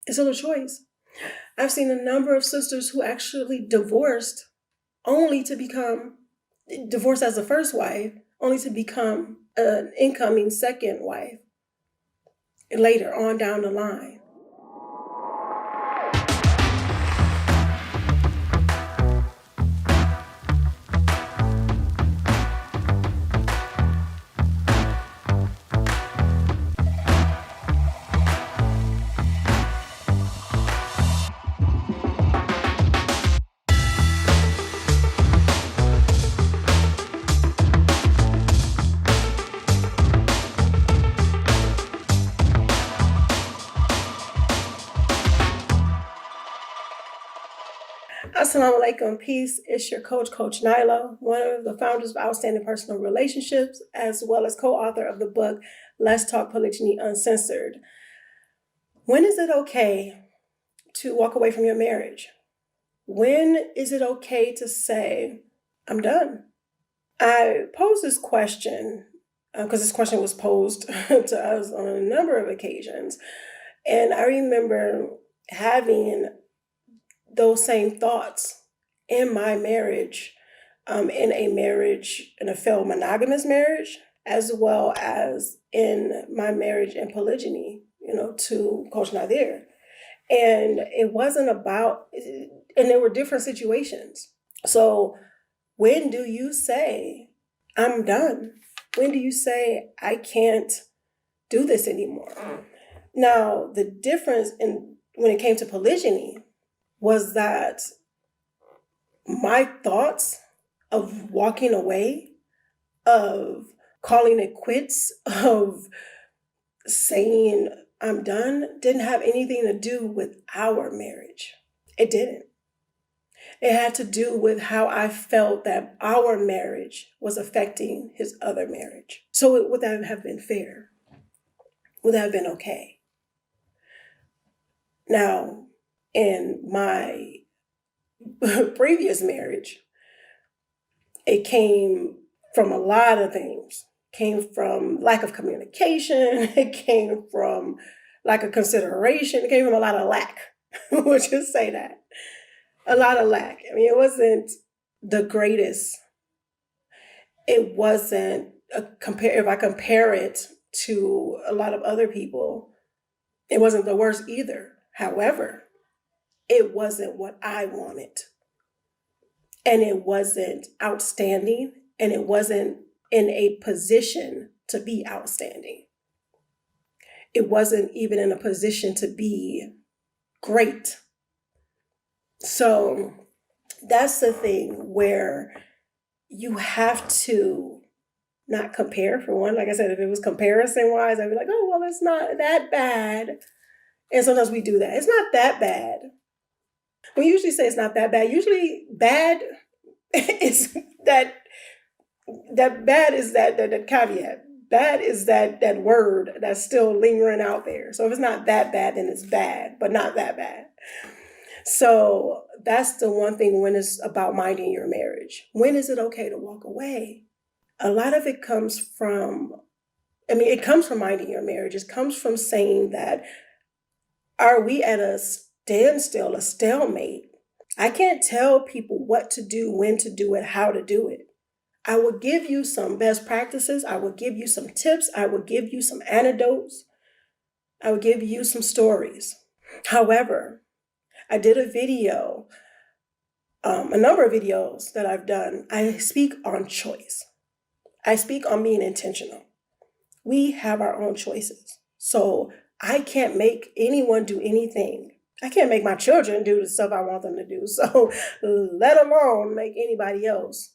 It's still a choice. I've seen a number of sisters who actually divorced only to become divorced as a first wife, only to become an incoming second wife later on down the line. Assalamu alaikum, peace. It's your coach, Coach Nyla, one of the founders of Outstanding Personal Relationships, as well as co-author of the book, Let's Talk Polygyny Uncensored. When is it okay to walk away from your marriage? When is it okay to say, I'm done? I posed this question because this question was posed to us on a number of occasions. And I remember having those same thoughts in my marriage, in a failed monogamous marriage, as well as in my marriage in polygyny, to Coach Nazir. And it wasn't about, and there were different situations. So when do you say, I'm done? When do you say, I can't do this anymore? Now, the difference when it came to polygyny was that my thoughts of walking away, of calling it quits, of saying I'm done, didn't have anything to do with our marriage. It didn't. It had to do with how I felt that our marriage was affecting his other marriage. So would that have been fair? Would that have been okay? Now, in my previous marriage, it came from a lot of things. It came from lack of communication. It came from lack of consideration. It came from a lot of lack. We'll just say that. A lot of lack. I mean, it wasn't the greatest. It wasn't if I compare it to a lot of other people, it wasn't the worst either. However, it wasn't what I wanted. And it wasn't outstanding. And it wasn't in a position to be outstanding. It wasn't even in a position to be great. So that's the thing where you have to not compare, for one. Like I said, if it was comparison-wise, I'd be like, oh, well, it's not that bad. And sometimes we do that. It's not that bad. We usually say it's not that bad. Usually bad is that bad is that caveat. Bad is that word that's still lingering out there. So if it's not that bad, then it's bad, but not that bad. So that's the one thing when it's about minding your marriage. When is it okay to walk away? A lot of it comes from minding your marriage. It comes from saying that, are we at a standstill, a stalemate? I can't tell people what to do, when to do it, how to do it. I will give you some best practices. I will give you some tips. I will give you some anecdotes. I will give you some stories. However, I did a video, a number of videos that I've done. I speak on choice. I speak on being intentional. We have our own choices. So I can't make anyone do anything. I can't make my children do the stuff I want them to do. So let alone make anybody else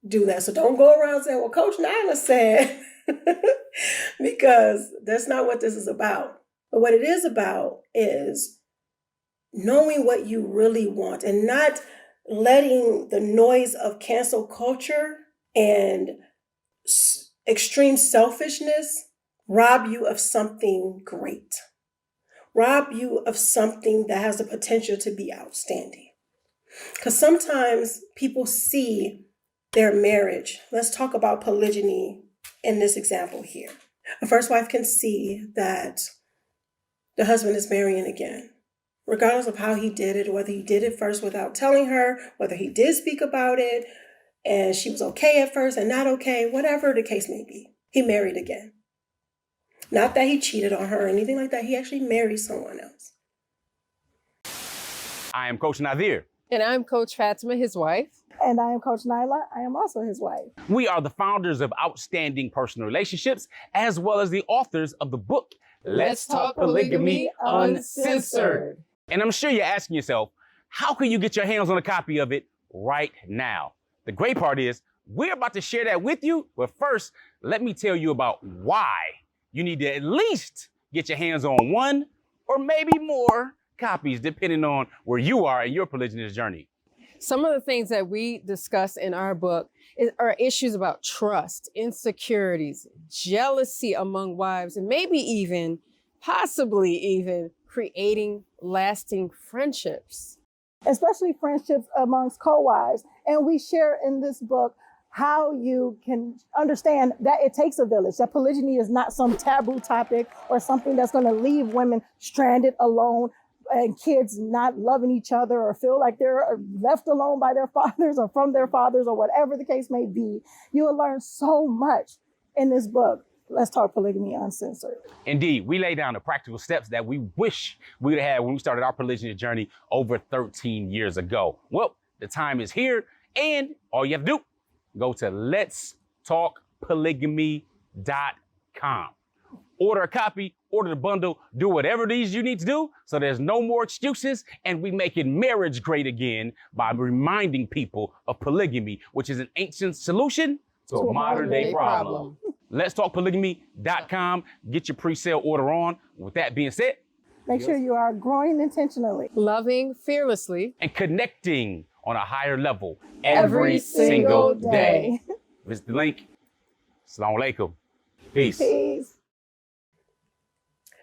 do that. So don't go around saying, well, Coach Nyla said, because that's not what this is about. But what it is about is knowing what you really want and not letting the noise of cancel culture and extreme selfishness rob you of something great, rob you of something that has the potential to be outstanding. Because sometimes people see their marriage. Let's talk about polygyny in this example here. A first wife can see that the husband is marrying again. regardless of how he did it, whether he did it first without telling her, whether he did speak about it, and she was okay at first and not okay, whatever the case may be. He married again. Not that he cheated on her or anything like that. He actually married someone else. I am Coach Nazir. And I'm Coach Fatimah, his wife. And I am Coach Nyla. I am also his wife. We are the founders of Outstanding Personal Relationships, as well as the authors of the book, Let's Talk Polygamy Uncensored. And I'm sure you're asking yourself, how can you get your hands on a copy of it right now? The great part is, we're about to share that with you, but first, let me tell you about why you need to at least get your hands on one or maybe more copies, depending on where you are in your polygynous journey. Some of the things that we discuss in our book are issues about trust, insecurities, jealousy among wives, and maybe even, possibly even, creating lasting friendships. Especially friendships amongst co-wives. And we share in this book how you can understand that it takes a village, that polygyny is not some taboo topic or something that's going to leave women stranded alone and kids not loving each other or feel like they're left alone by their fathers or from their fathers or whatever the case may be. You will learn so much in this book. Let's Talk Polygamy Uncensored. Indeed, we lay down the practical steps that we wish we would have had when we started our polygynous journey over 13 years ago. Well, the time is here, and all you have to do, go to letstalkpolygamy.com. Order a copy, order the bundle, do whatever it is you need to do so there's no more excuses, and we making marriage great again by reminding people of polygamy, which is an ancient solution to a modern day problem. Let's talk polygamy.com. Get your pre-sale order on. With that being said, make sure you are growing intentionally, loving fearlessly, and connecting on a higher level every single day. Visit the link. Assalamu alaikum. Peace. Peace.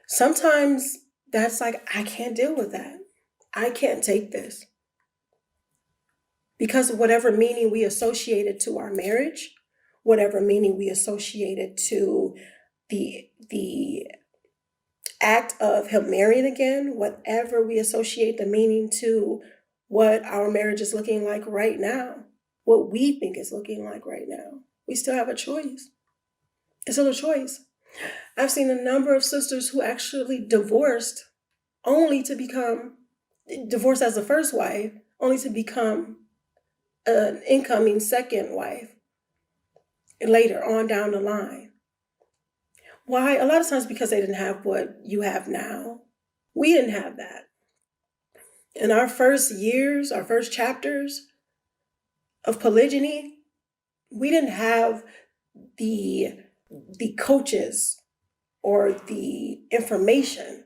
Sometimes that's like, I can't deal with that. I can't take this. Because of whatever meaning we associated to our marriage, whatever meaning we associated to the act of him marrying again, whatever we associate the meaning to what our marriage is looking like right now, what we think is looking like right now, we still have a choice. It's still a choice. I've seen a number of sisters who actually divorced only to become, divorced as a first wife, only to become an incoming second wife later on down the line. Why? A lot of times because they didn't have what you have now. We didn't have that. In our first years, our first chapters of polygyny, we didn't have the coaches or the information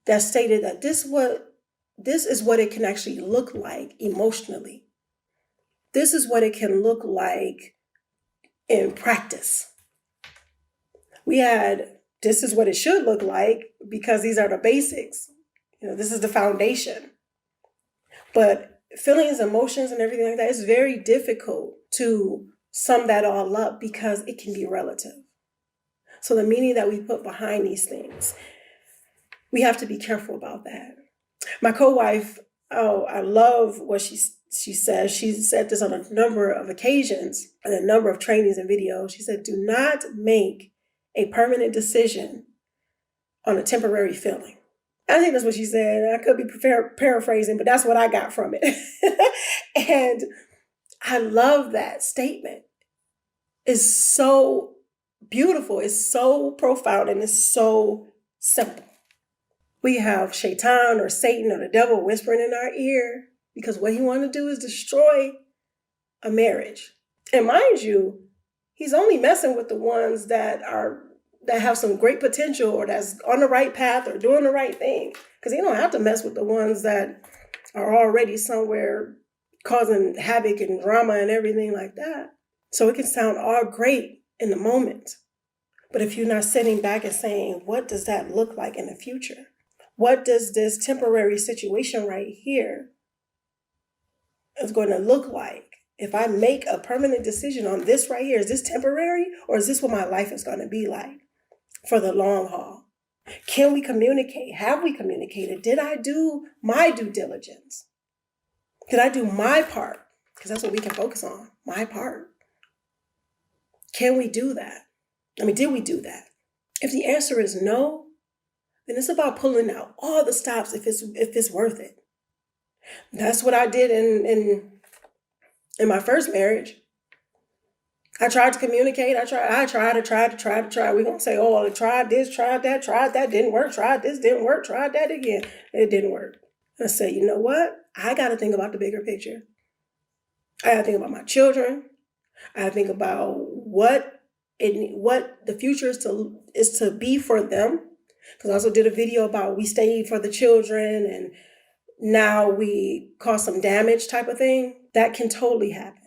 that stated that this is what it can actually look like emotionally. This is what it can look like in practice. We had, this is what it should look like because these are the basics. You know, this is the foundation. But feelings, emotions, and everything like that, it's very difficult to sum that all up because it can be relative. So the meaning that we put behind these things, we have to be careful about that. My co-wife, I love what she says. She said this on a number of occasions and a number of trainings and videos. She said, do not make a permanent decision on a temporary feeling. I think that's what she said. I could be paraphrasing, but that's what I got from it. And I love that statement. It's so beautiful. It's so profound, and it's so simple. We have Shaitan or Satan or the devil whispering in our ear because what he wants to do is destroy a marriage. And mind you, he's only messing with the ones that have some great potential or that's on the right path or doing the right thing. Because he don't have to mess with the ones that are already somewhere causing havoc and drama and everything like that. So it can sound all great in the moment. But if you're not sitting back and saying, what does that look like in the future? What does this temporary situation right here is going to look like? If I make a permanent decision on this right here, is this temporary or is this what my life is going to be like for the long haul? Can we communicate? Have we communicated? Did I do my due diligence? Did I do my part? Because that's what we can focus on, my part. Can we do that? I mean, did we do that? If the answer is no, then it's about pulling out all the stops if it's worth it. That's what I did in my first marriage. I tried to communicate. I tried. We're going to say, oh, I tried this, tried that, didn't work, tried this, didn't work, tried that again. It didn't work. I said, you know what? I got to think about the bigger picture. I got to think about my children. I got to think about what the future is to be for them. Because I also did a video about we stayed for the children and now we cause some damage type of thing. That can totally happen.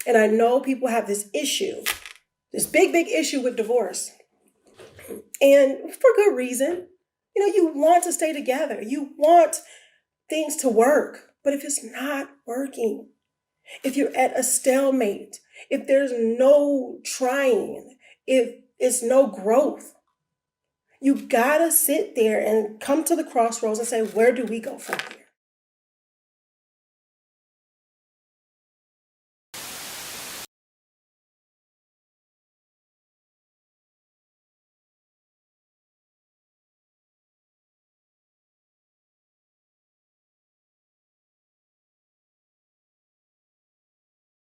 And I know people have this issue, this big issue with divorce. And for good reason. You know, you want to stay together. You want things to work. But if it's not working, if you're at a stalemate, if there's no trying, if it's no growth, you gotta sit there and come to the crossroads and say, where do we go from here?